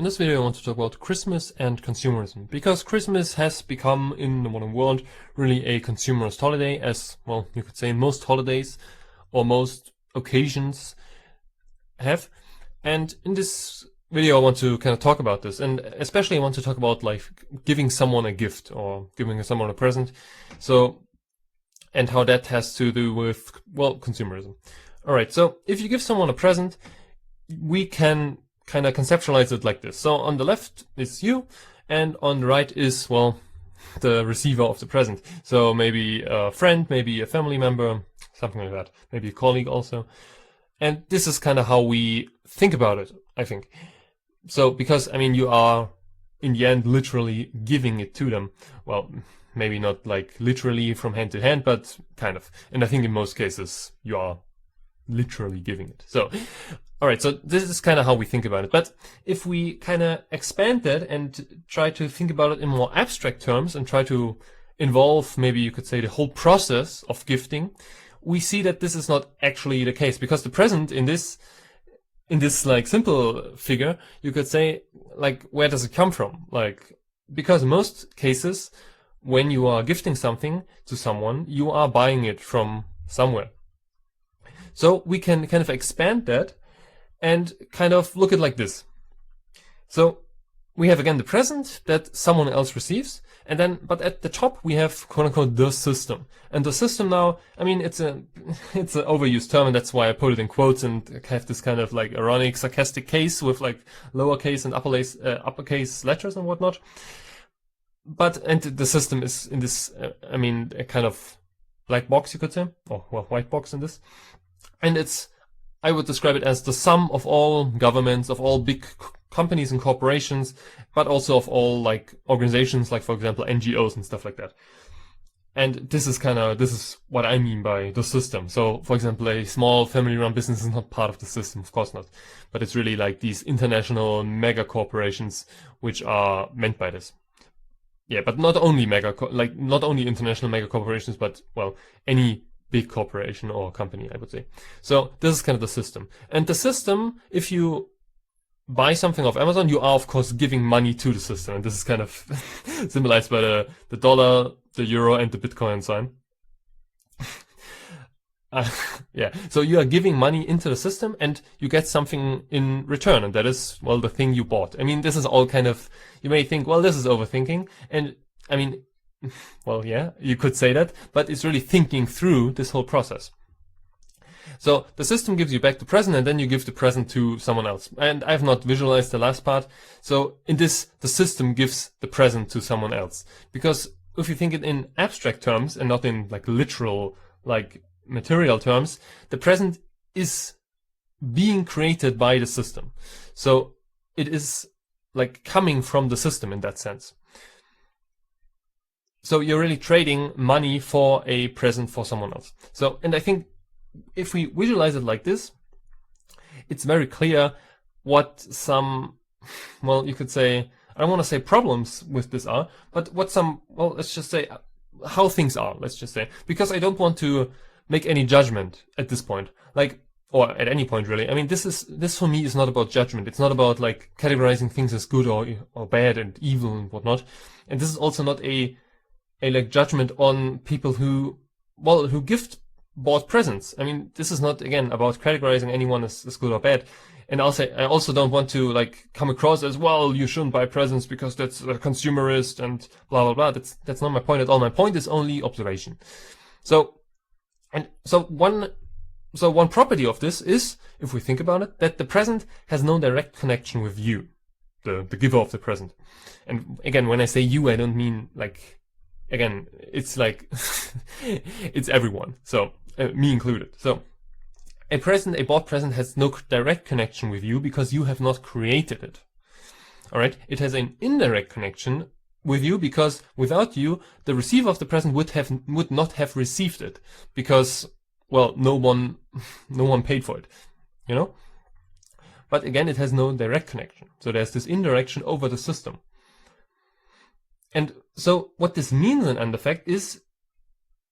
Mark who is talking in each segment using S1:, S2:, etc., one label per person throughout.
S1: In this video I want to talk about Christmas and consumerism, because Christmas has become, in the modern world, really a consumerist holiday, as, well, you could say most holidays or most occasions have. And in this video I want to kind of talk about this, and especially I want to talk about like giving someone a gift or giving someone a present. So, and how that has to do with, well, consumerism. Alright, so if you give someone a present, we can kind of conceptualize it like this. So on the left is you, and on the right is, well, the receiver of the present. So maybe a friend, maybe a family member, something like that. Maybe a colleague also. And this is kind of how we think about it, I think. So, because, I mean, you are, in the end, literally giving it to them. Well, maybe not like literally from hand to hand, but kind of. And I think in most cases, you are literally giving it. So, alright, so this is kind of how we think about it. But if we kind of expand that and try to think about it in more abstract terms and try to involve, maybe you could say, the whole process of gifting, we see that this is not actually the case, because the present in this like simple figure, you could say, like, where does it come from? Like, because in most cases, when you are gifting something to someone, you are buying it from somewhere. So we can kind of expand that and kind of look at it like this. So we have again the present that someone else receives, and then, but at the top we have quote unquote the system. And the system now, I mean, it's an overused term, and that's why I put it in quotes and have this kind of like ironic, sarcastic case with like lowercase and uppercase letters and whatnot. But, and the system is in this, I mean, a kind of black box, you could say, or, well, white box in this. And it's, I would describe it as the sum of all governments, of all big companies and corporations, but also of all like organizations, like for example NGOs and stuff like that. And this is what I mean by the system. So for example, a small family-run business is not part of the system, of course not. But it's really like these international mega corporations which are meant by this. Yeah, but not only not only international mega corporations, but, well, any big corporation or company, I would say. So this is kind of the system. And the system, if you buy something off Amazon, you are of course giving money to the system. And this is kind of symbolized by the dollar, the euro, and the Bitcoin sign. Yeah, so you are giving money into the system and you get something in return, and that is, well, the thing you bought. I mean, this is all kind of, you may think, well, this is overthinking, and I mean, well, yeah, you could say that, but it's really thinking through this whole process. So the system gives you back the present, and then you give the present to someone else. And I have not visualized the last part. So in this, the system gives the present to someone else. Because if you think it in abstract terms and not in like literal, like material terms, the present is being created by the system. So it is like coming from the system in that sense. So you're really trading money for a present for someone else. So, and I think if we visualize it like this, it's very clear what some, well, you could say, I don't want to say problems with this are, but what some, well, let's just say how things are, let's just say, because I don't want to make any judgment at this point, like, or at any point really. I mean, this for me is not about judgment. It's not about like categorizing things as good or bad and evil and whatnot. And this is also not a like judgment on people who, well, who bought presents. I mean, this is not, again, about categorizing anyone as good or bad. And also, I also don't want to like come across as, well, you shouldn't buy presents because that's a consumerist and blah, blah, blah. That's not my point at all. My point is only observation. So one property of this is, if we think about it, that the present has no direct connection with you, the giver of the present. And again, when I say you, I don't mean like, again, it's like, it's everyone. So, me included. So, a bought present has no direct connection with you because you have not created it. Alright? It has an indirect connection with you because without you, the receiver of the present would not have received it because, well, no one paid for it. You know? But again, it has no direct connection. So there's this indirection over the system. And so what this means in end effect is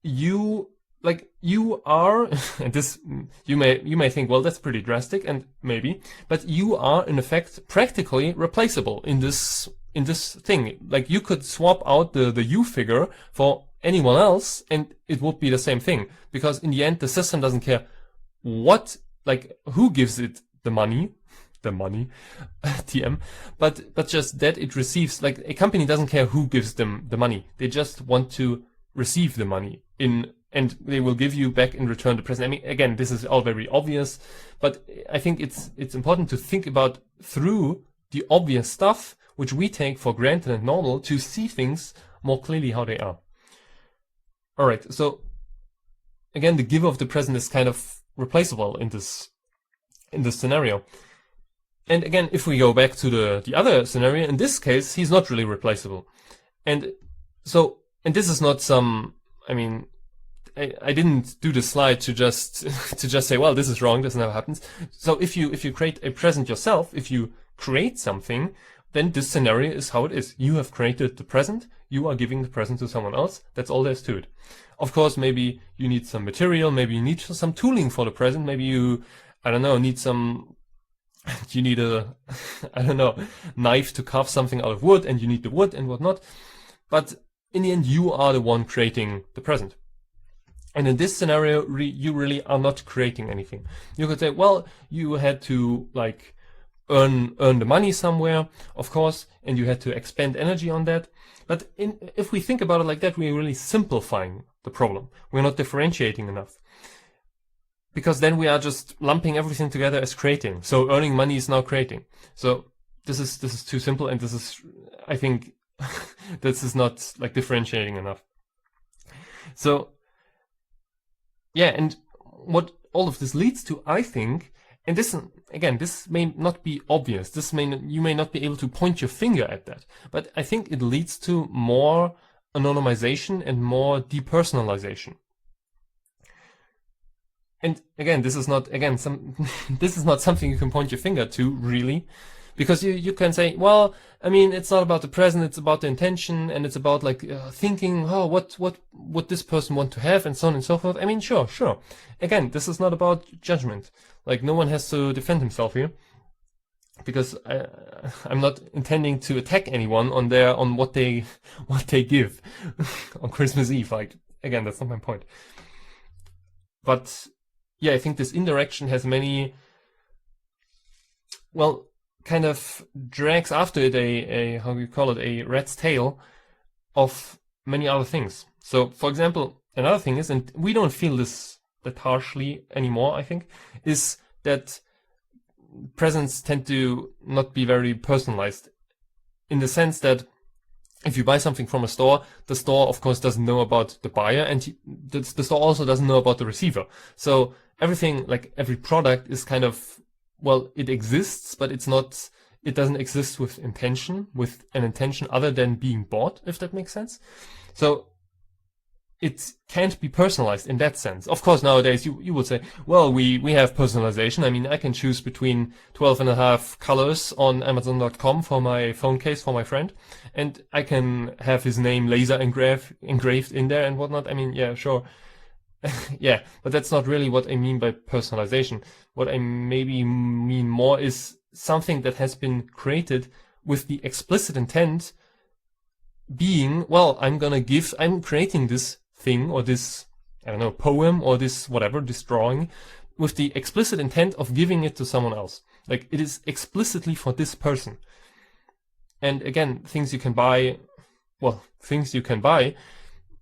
S1: you like you are, and this you may think, well, that's pretty drastic, and maybe, but you are in effect practically replaceable in this thing. Like you could swap out the you figure for anyone else, and it would be the same thing, because in the end, the system doesn't care what, like, who gives it the money, TM, but just that it receives, like, a company doesn't care who gives them the money. They just want to receive the money and they will give you back in return the present. I mean, again, this is all very obvious, but I think it's important to think about through the obvious stuff, which we take for granted and normal, to see things more clearly how they are. All right, so again, the giver of the present is kind of replaceable in this scenario. And again, if we go back to the other scenario, in this case, he's not really replaceable. And so, and this is not some, I mean, I didn't do the slide to just say, well, this is wrong, this never happens. So if you create a present yourself, if you create something, then this scenario is how it is. You have created the present, you are giving the present to someone else, that's all there is to it. Of course, maybe you need some material, maybe you need some tooling for the present, maybe you, I don't know, you need a, I don't know, knife to carve something out of wood, and you need the wood and whatnot. But in the end, you are the one creating the present. And in this scenario, you really are not creating anything. You could say, well, you had to, like, earn the money somewhere, of course, and you had to expend energy on that. But if we think about it like that, we're really simplifying the problem. We're not differentiating enough. Because then we are just lumping everything together as creating. So earning money is now creating. So this is too simple, and this is, I think, this is not, like, differentiating enough. So yeah, and what all of this leads to, I think, and this, again, this may not be obvious. You may not be able to point your finger at that, but I think it leads to more anonymization and more depersonalization. And again, this is not something you can point your finger to, really, because you can say, well, I mean, it's not about the present, it's about the intention, and it's about, like, thinking, oh, what would this person want to have, and so on and so forth. I mean, sure. Again, this is not about judgment. Like, no one has to defend himself here, because I'm not intending to attack anyone on what they give on Christmas Eve. Like, again, that's not my point. But yeah, I think this indirection has many, well, kind of drags after it a how do you call it, a rat's tail of many other things. So, for example, another thing is, and we don't feel this that harshly anymore, I think, is that presents tend to not be very personalized, in the sense that if you buy something from a store, the store, of course, doesn't know about the buyer, and the store also doesn't know about the receiver. So everything, like every product, is kind of, well, it exists, but it doesn't exist with an intention other than being bought, if that makes sense. So it can't be personalized in that sense. Of course, nowadays you would say, well, we have personalization. I mean, I can choose between 12.5 colors on Amazon.com for my phone case for my friend, and I can have his name laser engraved in there and whatnot. I mean, yeah, sure. Yeah, but that's not really what I mean by personalization. What I maybe mean more is something that has been created with the explicit intent being, well, I'm creating this thing, or this, I don't know, poem, or this whatever, this drawing, with the explicit intent of giving it to someone else. Like, it is explicitly for this person. And again, things you can buy,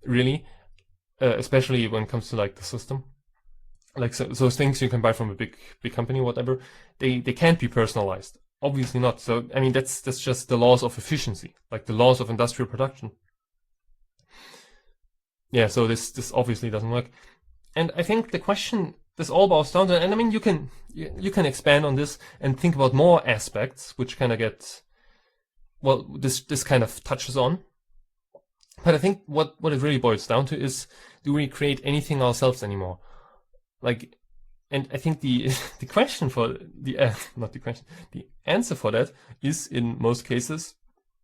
S1: really, especially when it comes to, like, the system, like, so things you can buy from a big company, whatever, they can't be personalized. Obviously not. So, I mean, that's just the laws of efficiency, like the laws of industrial production. Yeah, so this obviously doesn't work. And I think the question, this all boils down to, and I mean, you can expand on this and think about more aspects, which kind of get, well, this kind of touches on. But I think what it really boils down to is, do we create anything ourselves anymore? Like, and I think the question for the answer for that is, in most cases,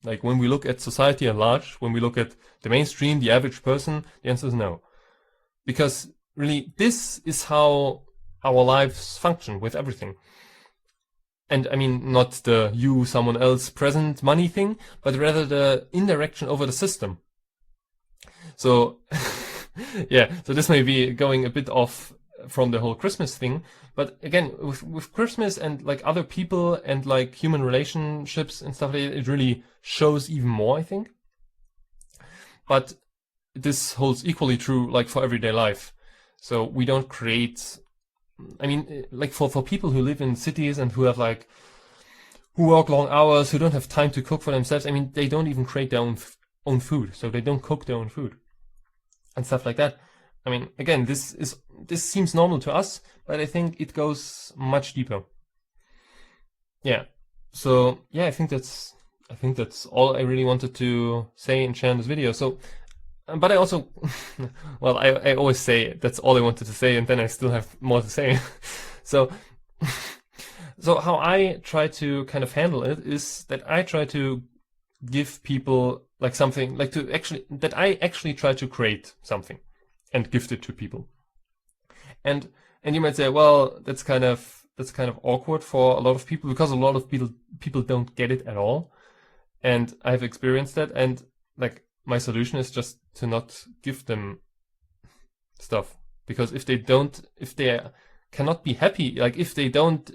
S1: like when we look at society at large, when we look at the mainstream, the average person, the answer is no. Because really, this is how our lives function with everything. And I mean, not the you, someone else, present money thing, but rather the indirection over the system. So, yeah, so this may be going a bit off from the whole Christmas thing, but again, with Christmas and like other people and like human relationships and stuff, it really shows even more, I think. But this holds equally true like for everyday life. So we don't create, I mean, like for people who live in cities and who have like, who work long hours, who don't have time to cook for themselves, I mean, they don't even create their own food. So they don't cook their own food and stuff like that. I mean, again, this seems normal to us, but I think it goes much deeper. Yeah. So yeah, I think that's all I really wanted to say and share in this video. So, but I also, well, I always say that's all I wanted to say, and then I still have more to say. So, so how I try to kind of handle it is that I try to give people like something, like I actually try to create something and gift it to people. And you might say, well, that's kind of awkward for a lot of people, because a lot of people don't get it at all. And I've experienced that, and like my solution is just to not give them stuff, because if they cannot be happy, like if they don't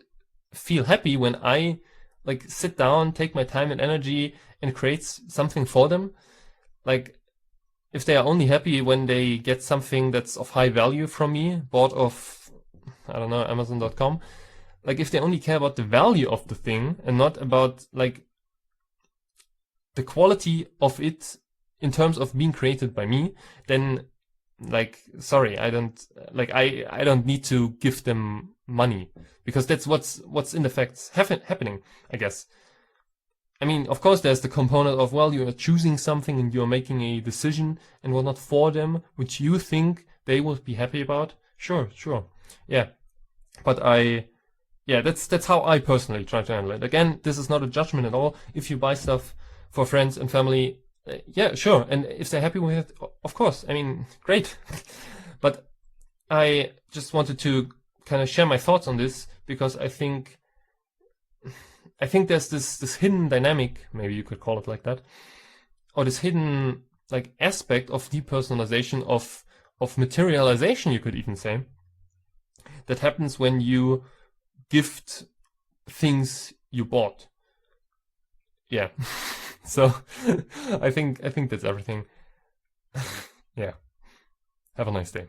S1: feel happy when I like sit down, take my time and energy and create something for them, like if they are only happy when they get something that's of high value from me, bought off, I don't know, Amazon.com, like if they only care about the value of the thing and not about like the quality of it in terms of being created by me, then like, sorry, I don't need to give them money, because that's what's in effect happening, I guess. I mean, of course, there's the component of, well, you are choosing something and you're making a decision and whatnot for them, which you think they will be happy about. Sure. Yeah. But that's how I personally try to handle it. Again, this is not a judgment at all. If you buy stuff for friends and family, yeah, sure. And if they're happy with it, of course, I mean, great. But I just wanted to kind of share my thoughts on this, because I think there's this hidden dynamic, maybe you could call it like that, or this hidden like aspect of depersonalization, of materialization, you could even say, that happens when you gift things you bought. Yeah. So I think that's everything. Yeah. Have a nice day.